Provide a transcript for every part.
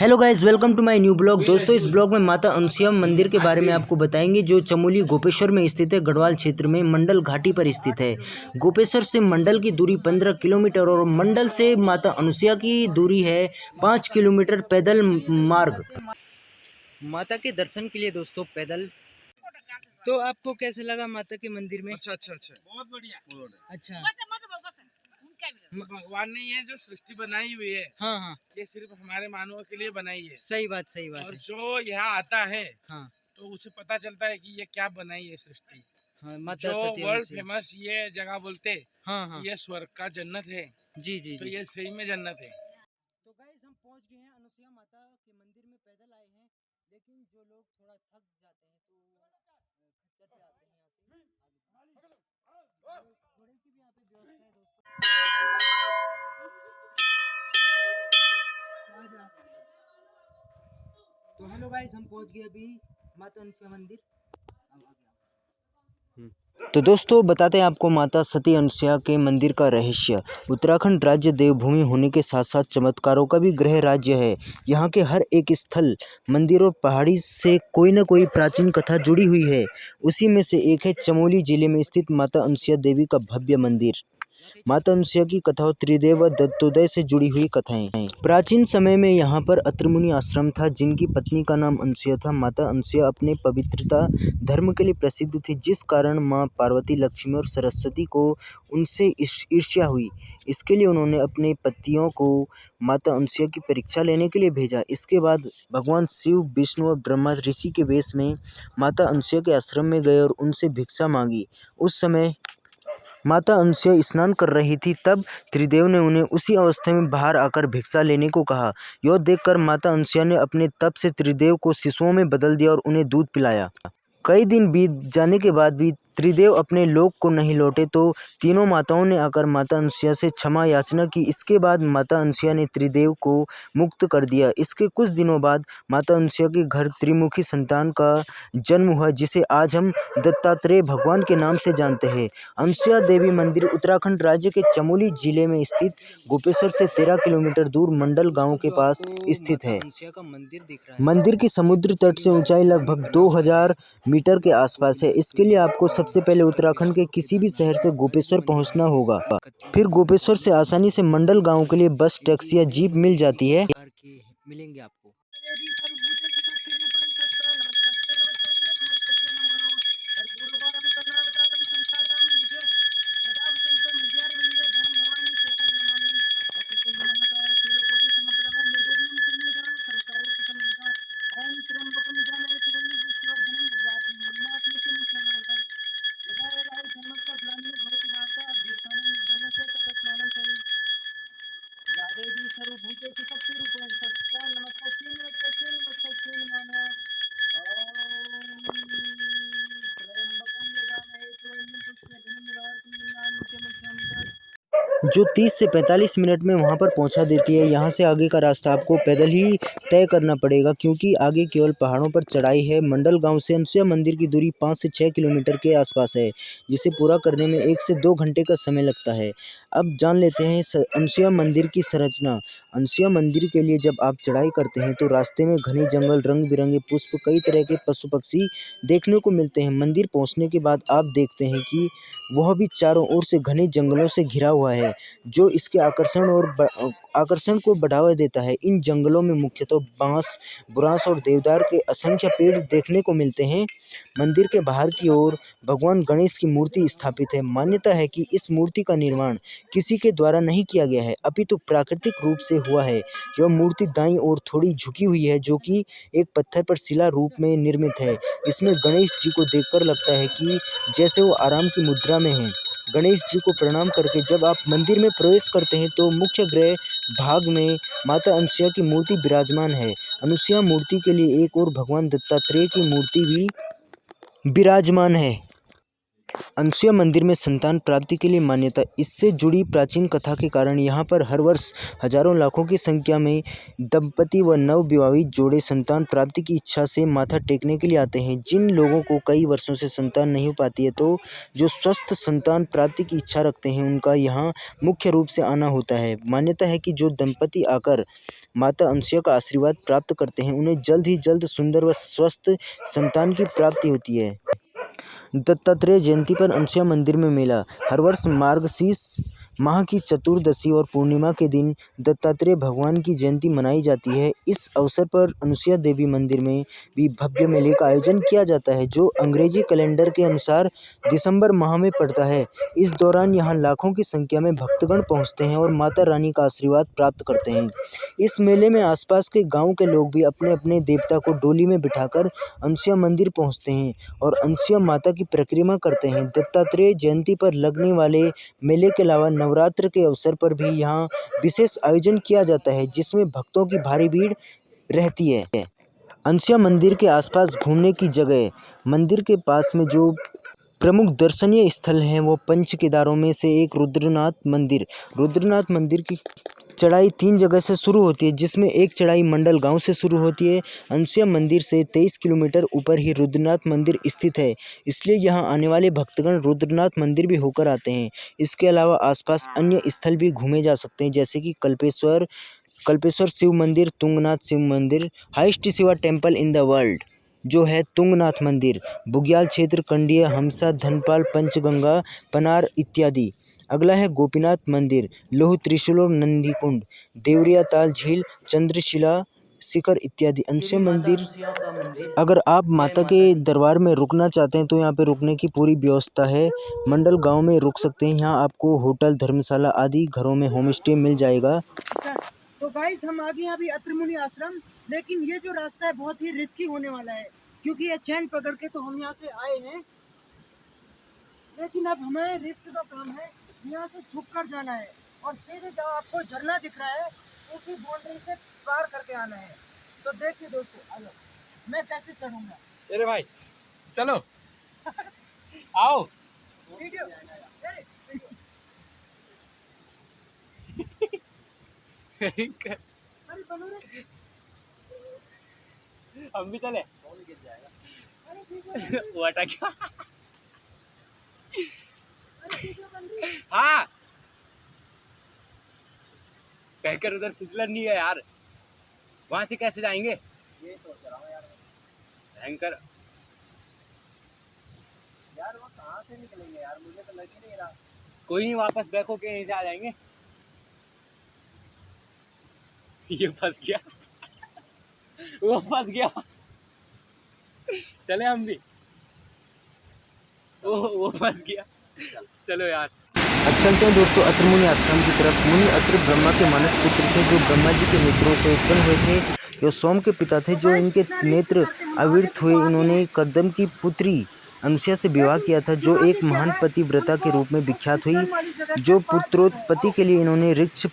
Hello guys, welcome to my new blog. दोस्तों, इस blog में माता अनसुया मंदिर के बारे में आपको बताएंगे, जो चमोली गोपेश्वर में स्थित है। गढ़वाल क्षेत्र में मंडल घाटी पर स्थित है। गोपेश्वर से मंडल की दूरी 15 किलोमीटर और मंडल से माता अनसुया की दूरी है 5 किलोमीटर पैदल मार्ग। माता के दर्शन के लिए दोस्तों पैदल। तो आपको कैसे लगा माता के मंदिर में? अच्छा अच्छा अच्छा, बहुत बढ़िया। अच्छा, भगवान ने ये जो सृष्टि बनाई हुई है, हाँ हाँ, ये सिर्फ हमारे मानवों के लिए बनाई है। सही बात और है। जो यहाँ आता है हाँ तो उसे पता चलता है कि ये क्या बनाई है सृष्टि। हाँ, माता जो सती वर्ल्ड अनसुया। फेमस ये जगह बोलते हाँ हाँ, कि ये स्वर्ग का जन्नत है, जी जी तो जी। ये सही में जन्नत है। तो गाइस, हम पहुंच गए हैं अनसुया माता के मंदिर में। पैदल आए हैं, लेकिन जो लोग थोड़ा थक जाते हैं तो खच्चर पे आते हैं। यहाँ से आगे घोड़े की भी यहाँ पे व्यवस्था है दोस्तों। तो हेलो गाइस, हम पहुंच गए अभी माता अनसुया मंदिर। तो दोस्तों, बताते हैं आपको माता सती अनसुया के मंदिर का रहस्य। उत्तराखंड राज्य देवभूमि होने के साथ साथ चमत्कारों का भी गृह राज्य है। यहाँ के हर एक स्थल, मंदिर और पहाड़ी से कोई न कोई प्राचीन कथा जुड़ी हुई है। उसी में से एक है चमोली जिले में स्थित माता अनसुया देवी का भव्य मंदिर। माता अनसुया की कथाओं त्रिदेव व दत्तोदय से जुड़ी हुई कथाएं हैं। प्राचीन समय में यहाँ पर अत्रिमुनि आश्रम था, जिनकी पत्नी का नाम अनसुया था। माता अनसुया अपने पवित्रता धर्म के लिए प्रसिद्ध थी, जिस कारण माँ पार्वती, लक्ष्मी और सरस्वती को उनसे ईर्ष्या हुई। इसके लिए उन्होंने अपने पतियों को माता अनसुया की परीक्षा लेने के लिए भेजा। इसके बाद भगवान शिव, विष्णु और ब्रह्मा ऋषि के वेश में माता अनसुया के आश्रम में गए और उनसे भिक्षा मांगी। उस समय माता अनसुया स्नान कर रही थी, तब त्रिदेव ने उन्हें उसी अवस्था में बाहर आकर भिक्षा लेने को कहा। यह देखकर माता अनसुया ने अपने तप से त्रिदेव को शिशुओं में बदल दिया और उन्हें दूध पिलाया। कई दिन बीत जाने के बाद भी त्रिदेव अपने लोक को नहीं लौटे, तो तीनों माताओं ने आकर माता अनसुया से क्षमा याचना की। इसके बाद माता अनसुया ने त्रिदेव को मुक्त कर दिया। इसके कुछ दिनों बाद माता अनसुया के घर त्रिमुखी संतान का जन्म हुआ, जिसे आज हम दत्तात्रेय भगवान के नाम से जानते हैं। अनसुया देवी मंदिर उत्तराखंड राज्य के चमोली जिले में स्थित गोपेश्वर से 13 किलोमीटर दूर मंडल गांव के पास स्थित है। मंदिर की समुद्र तट से ऊंचाई लगभग 2000 मीटर के आसपास है। इसके लिए आपको सबसे पहले उत्तराखंड के किसी भी शहर से गोपेश्वर पहुंचना होगा। फिर गोपेश्वर से आसानी से मंडल गांव के लिए बस, टैक्सी या जीप मिल जाती है। मिलेंगे आपको। जो 30 से 45 मिनट में वहाँ पर पहुँचा देती है। यहाँ से आगे का रास्ता आपको पैदल ही तय करना पड़ेगा, क्योंकि आगे केवल पहाड़ों पर चढ़ाई है। मंडल गांव से अनसुया मंदिर की दूरी 5 से 6 किलोमीटर के आसपास है, जिसे पूरा करने में 1 से 2 घंटे का समय लगता है। अब जान लेते हैं अनसुया मंदिर की संरचना। अनसुया मंदिर के लिए जब आप चढ़ाई करते हैं तो रास्ते में घने जंगल, रंग बिरंगे पुष्प, कई तरह के पशु पक्षी देखने को मिलते हैं। मंदिर पहुँचने के बाद आप देखते हैं कि वह भी चारों ओर से घने जंगलों से घिरा हुआ है, जो इसके आकर्षण को बढ़ावा देता है। इन जंगलों में मुख्यतः बांस, बुरांस और देवदार के असंख्य पेड़ देखने को मिलते हैं। मंदिर के बाहर की ओर भगवान गणेश की मूर्ति स्थापित है। मान्यता है कि इस मूर्ति का निर्माण किसी के द्वारा नहीं किया गया है, अपितु प्राकृतिक रूप से हुआ है। यह मूर्ति दाईं ओर थोड़ी झुकी हुई है, जो कि एक पत्थर पर शिला रूप में निर्मित है। इसमें गणेश जी को देखकर लगता है कि जैसे वो आराम की मुद्रा में हैं। गणेश जी को प्रणाम करके जब आप मंदिर में प्रवेश करते हैं तो मुख्य गृह भाग में माता अनसुया की मूर्ति विराजमान है। अनसुया मूर्ति के लिए एक और भगवान दत्तात्रेय की मूर्ति भी विराजमान है। अनसुया मंदिर में संतान प्राप्ति के लिए मान्यता। इससे जुड़ी प्राचीन कथा के कारण यहाँ पर हर वर्ष हजारों लाखों की संख्या में दंपति व नवविवाहित जोड़े संतान प्राप्ति की इच्छा से माथा टेकने के लिए आते हैं। जिन लोगों को कई वर्षों से संतान नहीं हो पाती है तो जो स्वस्थ संतान प्राप्ति की इच्छा रखते हैं उनका यहाँ मुख्य रूप से आना होता है। मान्यता है कि जो दंपति आकर माता अनसुया का आशीर्वाद प्राप्त करते हैं उन्हें जल्द ही जल्द सुंदर व स्वस्थ संतान की प्राप्ति होती है। दत्तात्रेय जयंती पर अनसुया मंदिर में मेला। हर वर्ष मार्गशीर्ष माह की चतुर्दशी और पूर्णिमा के दिन दत्तात्रेय भगवान की जयंती मनाई जाती है। इस अवसर पर अनसुया देवी मंदिर में भी भव्य मेले का आयोजन किया जाता है जो अंग्रेजी कैलेंडर के अनुसार दिसंबर माह में पड़ता है। इस दौरान यहाँ लाखों की संख्या में भक्तगण पहुँचते हैं और माता रानी का आशीर्वाद प्राप्त करते हैं। इस मेले में आसपास के गाँव के लोग भी अपने अपने देवता को डोली में बिठाकर अनसुया मंदिर पहुँचते हैं और अनसुया माता की परिक्रमा करते हैं। दत्तात्रेय जयंती पर लगने वाले मेले के अलावा नवरात्र के अवसर पर भी यहाँ विशेष आयोजन किया जाता है जिसमें भक्तों की भारी भीड़ रहती है। अनसुया मंदिर के आसपास घूमने की जगह। मंदिर के पास में जो प्रमुख दर्शनीय स्थल हैं वो पंच केदारों में से एक रुद्रनाथ मंदिर की चढ़ाई 3 जगह से शुरू होती है जिसमें एक चढ़ाई मंडल गांव से शुरू होती है। अनसुया मंदिर से 23 किलोमीटर ऊपर ही रुद्रनाथ मंदिर स्थित है, इसलिए यहां आने वाले भक्तगण रुद्रनाथ मंदिर भी होकर आते हैं। इसके अलावा आसपास अन्य स्थल भी घूमे जा सकते हैं जैसे कि कल्पेश्वर शिव मंदिर, तुंगनाथ शिव मंदिर, highest Shiva temple in the world जो है तुंगनाथ मंदिर, बुग्याल क्षेत्र, कंडिया, हमसा, धनपाल, पंचगंगा, पनार इत्यादि। अगला है गोपीनाथ मंदिर, लोह त्रिशूल और नंदीकुंड, देवरिया ताल झील, चंद्रशिला शिखर इत्यादि। अनसुया मंदिर। अगर आप माता के दरबार में रुकना चाहते हैं तो यहाँ पे रुकने की पूरी व्यवस्था है। मंडल गांव में रुक सकते हैं। यहाँ आपको होटल, धर्मशाला आदि घरों में होम स्टे मिल जाएगा। तो गाइस हम आ गए अभी अत्रमुनि आश्रम, लेकिन ये जो रास्ता है बहुत ही रिस्की होने वाला है क्योंकि ये चैन पकड़ के तो हम यहाँ से आए हैं, लेकिन अब हमें रिस्क का काम है। यहाँ से झुक कर जाना है और सीधे जहाँ आपको झरना दिख रहा है उसी बाउंड्री से पार करके आना है। तो देखिए दोस्तों, आ जाओ मैं कैसे चढ़ूंगा। अरे भाई चलो आओ। वीडियो अरे बनो रे, हम भी चले। अरे वीडियो वो हटा क्या? अरे वीडियो बन रही है। हाँ कहकर उधर फिसलन नहीं है यार, वहां से कैसे जाएंगे? ये सोच रहा हूँ यार, भयंकर। यार वो कहाँ से निकलेंगे यार, मुझे तो लग ही नहीं रहा। कोई नहीं, वापस बैको के यहीं से आ जाएंगे। ये फंस गया वो फंस गया। चले हम भी। वो फंस गया। चलो यार। अब चलते हैं दोस्तों अत्रमुनि आश्रम की तरफ। मुनि अत्र ब्रह्मा के मानस पुत्र थे जो ब्रह्मा जी के नेत्रों से उत्पन्न हुए थे। जो सोम के पिता थे जो इनके नेत्र अविरत हुए। इन्होंने कदम की पुत्री अनसुया से विवाह किया था जो एक महान पतिव्रता के रूप में विख्यात हुई। जो पुत्रोत्पत्ति के लिए इन्होंने ऋक्ष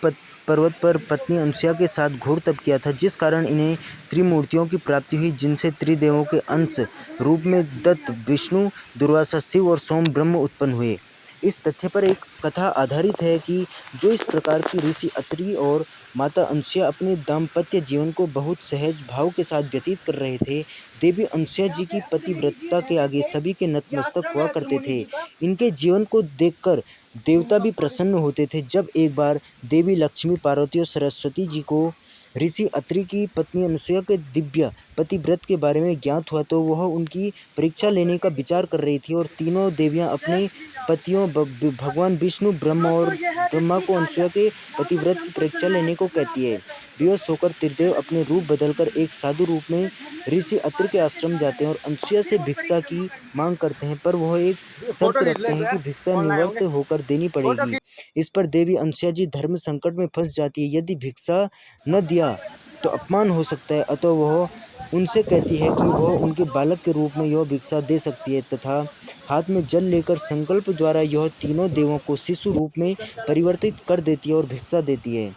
पर्वत पर पत्नी अनसुया के साथ घोर तप किया था, जिस कारण इन्हें त्रिमूर्तियों की प्राप्ति हुई जिनसे त्रिदेवों के अंश रूप में दत्त, विष्णु, दुर्वासा शिव और सोम ब्रह्म उत्पन्न हुए। इस तथ्य पर एक कथा आधारित है कि जो इस प्रकार की ऋषि अत्रि और माता अनसुया अपने दाम्पत्य जीवन को बहुत सहज भाव के साथ व्यतीत कर रहे थे। देवी अनसुया जी की पतिव्रता के आगे सभी के नतमस्तक हुआ करते थे। इनके जीवन को देखकर देवता भी प्रसन्न होते थे। जब एक बार देवी लक्ष्मी, पार्वती और सरस्वती जी को ऋषि अत्रि की पत्नी अनसुया के दिव्य पतिव्रत के बारे में ज्ञात हुआ तो वह उनकी परीक्षा लेने का विचार कर रही थी और तीनों देवियां अपने पतियों भगवान विष्णु, ब्रह्मा को अनसुया के पतिव्रत की परीक्षा लेने को कहती है। बेहोश होकर त्रिदेव अपने रूप बदलकर एक साधु रूप में ऋषि अत्रि के आश्रम जाते हैं और अनसुया से भिक्षा की मांग करते हैं, पर वह एक शर्त रखते हैं कि भिक्षा निवृत्त होकर देनी पड़ेगी। इस पर देवी अनसुया जी धर्म संकट में फंस जाती है। यदि भिक्षा न दिया तो अपमान हो सकता है, अतः वह उनसे कहती है कि वह उनके बालक के रूप में यह भिक्षा दे सकती है तथा हाथ में जल लेकर संकल्प द्वारा यह तीनों देवों को शिशु रूप में परिवर्तित कर देती है और भिक्षा देती है।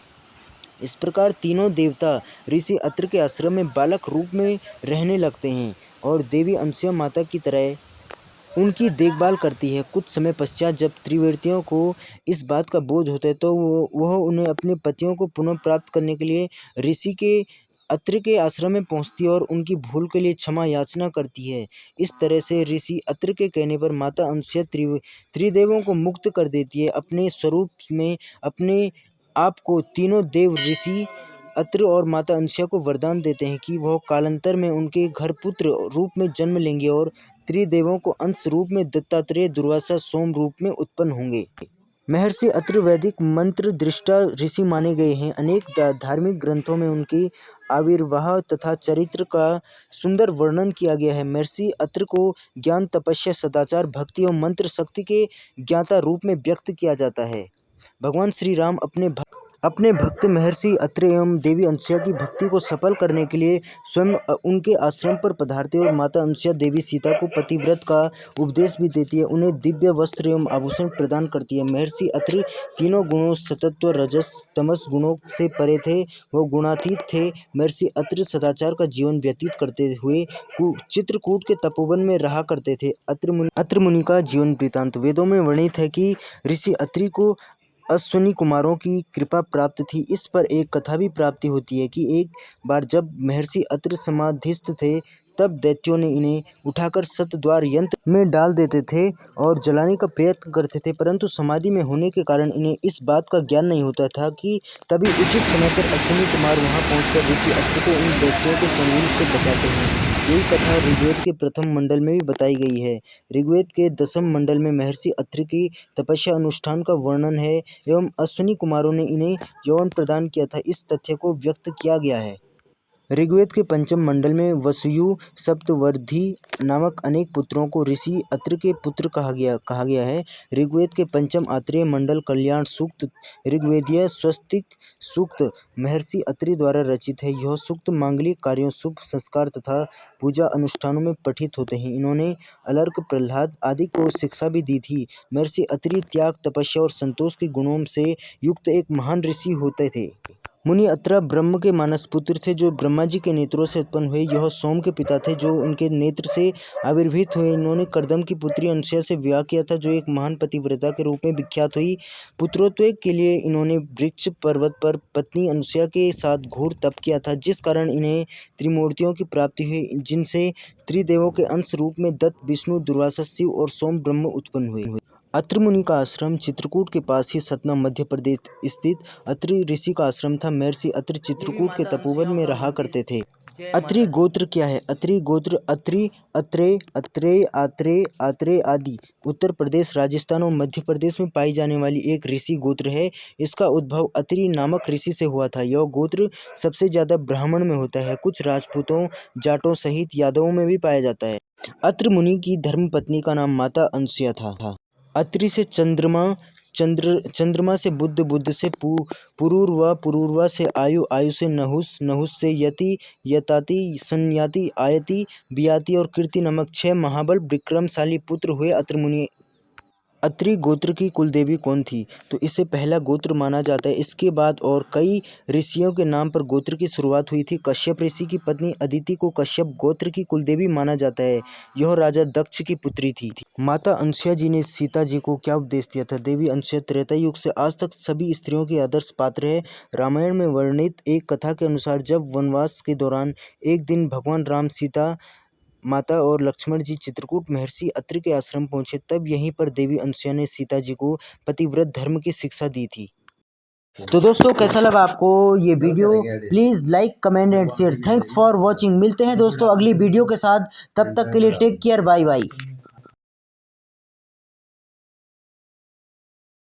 इस प्रकार तीनों देवता ऋषि अत्रि के आश्रम में बालक रूप में रहने लगते हैं और देवी अनसुया माता की तरह उनकी देखभाल करती है। कुछ समय पश्चात जब त्रिवर्तियों को इस बात का बोझ होता है तो वह उन्हें अपने पतियों को पुनः प्राप्त करने के लिए ऋषि के अत्रि के आश्रम में पहुंचती है और उनकी भूल के लिए क्षमा याचना करती है। इस तरह से ऋषि अत्रि के कहने पर माता अनसुया त्रिदेवों को मुक्त कर देती है। अपने स्वरूप में अपने आप को तीनों देव ऋषि अत्रि और माता अनसुया को वरदान देते हैं कि वह कालांतर में उनके घर पुत्र रूप में जन्म लेंगे और त्रिदेवों को अंश रूप में दत्तात्रेय, दुर्वासा, सोम रूप में उत्पन्न होंगे। महर्षि अत्रि वैदिक मंत्र दृष्टा ऋषि माने गए हैं। अनेक धार्मिक ग्रंथों में उनकी आविर्भाव तथा चरित्र का सुंदर वर्णन किया गया है। महर्षि अत्रि को ज्ञान, तपस्या, सदाचार, भक्ति और मंत्र शक्ति के ज्ञाता रूप में व्यक्त किया जाता है। भगवान श्री राम अपने भक्त महर्षि अत्रि एवं देवी अनसुया की भक्ति को सफल करने के लिए स्वयं उनके आश्रम पर पधारते और माता अनसुया देवी सीता को पतिव्रत का उपदेश भी देती है। उन्हें दिव्य वस्त्र एवं आभूषण प्रदान करती है। महर्षि अत्रि तीनों गुणों सतत्व, रजस, तमस गुणों से परे थे, वो गुणातीत थे। महर्षि अत्रि सदाचार का जीवन व्यतीत करते हुए चित्रकूट के तपोवन में रहा करते थे। अत्रि मुनि का जीवन वृत्तांत। वेदों में वर्णित है कि ऋषि अत्रि को अश्विनी कुमारों की कृपा प्राप्त थी। इस पर एक कथा भी प्राप्ति होती है कि एक बार जब महर्षि अत्रि समाधिस्थ थे तब दैत्यों ने इन्हें उठाकर सतद्वार यंत्र में डाल देते थे और जलाने का प्रयत्न करते थे, परंतु समाधि में होने के कारण इन्हें इस बात का ज्ञान नहीं होता था कि तभी उचित समय पर अश्विनी कुमार वहां पहुंचकर ऋषि अत्रि को उन दैत्यों के चंगुल से बचाते हैं। यही कथा ऋग्वेद के प्रथम मंडल में भी बताई गई है। ऋग्वेद के 10वें मंडल में महर्षि अत्रि की तपस्या अनुष्ठान का वर्णन है एवं अश्विनी कुमारों ने इन्हें यौवन प्रदान किया था, इस तथ्य को व्यक्त किया गया है। ऋग्वेद के पंचम मंडल में वसुयु सप्तवर्धी नामक अनेक पुत्रों को ऋषि अत्रि के पुत्र कहा गया है। ऋग्वेद के पंचम आत्रेय मंडल कल्याण सूक्त ऋग्वेदीय स्वस्तिक सूक्त महर्षि अत्रि द्वारा रचित है। यह सूक्त मांगलिक कार्यों, शुभ संस्कार तथा पूजा अनुष्ठानों में पठित होते हैं। इन्होंने अलर्क, प्रहलाद आदि को शिक्षा भी दी थी। महर्षि अत्रि त्याग, तपस्या और संतोष के गुणों से युक्त एक महान ऋषि होते थे। मुनि अत्रा ब्रह्म के मानस पुत्र थे जो ब्रह्मा जी के नेत्रों से उत्पन्न हुए। यह सोम के पिता थे जो उनके नेत्र से आविर्भूत हुए। इन्होंने कर्दम की पुत्री अनसुया से विवाह किया था जो एक महान पतिव्रता के रूप में विख्यात हुई। पुत्रोत्व के लिए इन्होंने वृक्ष पर्वत पर पत्नी अनसुया के साथ घोर तप किया था, जिस कारण इन्हें त्रिमूर्तियों की प्राप्ति हुई, जिनसे त्रिदेवों के अंश रूप में दत्त, विष्णु, दुर्वासा, शिव और सोम ब्रह्म उत्पन्न हुए। अत्रि मुनि का आश्रम चित्रकूट के पास ही सतना मध्य प्रदेश स्थित अत्रि ऋषि का आश्रम था। महर्षि अत्रि चित्रकूट के तपोवन में रहा करते थे। अत्रि गोत्र क्या है? अत्रि गोत्र अत्रि, अत्रेय, अत्रेय, आत्रेय, आत्रेय आदि उत्तर प्रदेश, राजस्थान और मध्य प्रदेश में पाई जाने वाली एक ऋषि गोत्र है। इसका उद्भव अत्रि नामक ऋषि से हुआ था। यह गोत्र सबसे ज्यादा ब्राह्मण में होता है। कुछ राजपूतों, जाटों सहित यादवों में भी पाया जाता है। अत्रि मुनि की धर्मपत्नी का नाम माता अनसुया था। अत्रि से चंद्रमा से बुध, बुध से पुरूरवा, पुरूरवा से आयु, आयु से नहुस, नहुस से यति, यताति, संयाति, आयति, बियाति और कीर्ति नामक 6 महाबल विक्रमशाली पुत्र हुए। अत्रि मुनि अत्रि गोत्र की कुल देवी कौन थी? तो इसे पहला गोत्र माना जाता है। इसके बाद और कई ऋषियों के नाम पर गोत्र की शुरुआत हुई थी। कश्यप ऋषि की पत्नी अदिति को कश्यप गोत्र की कुलदेवी माना जाता है। यह राजा दक्ष की पुत्री थी। माता अनसुया जी ने सीता जी को क्या उपदेश दिया था? देवी अनसुया त्रेता युग से आज तक सभी स्त्रियों की आदर्श पात्र है। रामायण में वर्णित एक कथा के अनुसार जब वनवास के दौरान एक दिन भगवान राम, सीता माता और लक्ष्मण जी चित्रकूट महर्षि अत्रि के आश्रम पहुंचे, तब यहीं पर देवी अनसुया ने सीता जी को पतिव्रत धर्म की शिक्षा दी थी। तो दोस्तों, कैसा लगा आपको ये video? Please like, comment and share. Thanks for watching. मिलते हैं दोस्तों अगली वीडियो के साथ, तब तक के लिए टेक केयर, बाय बाय।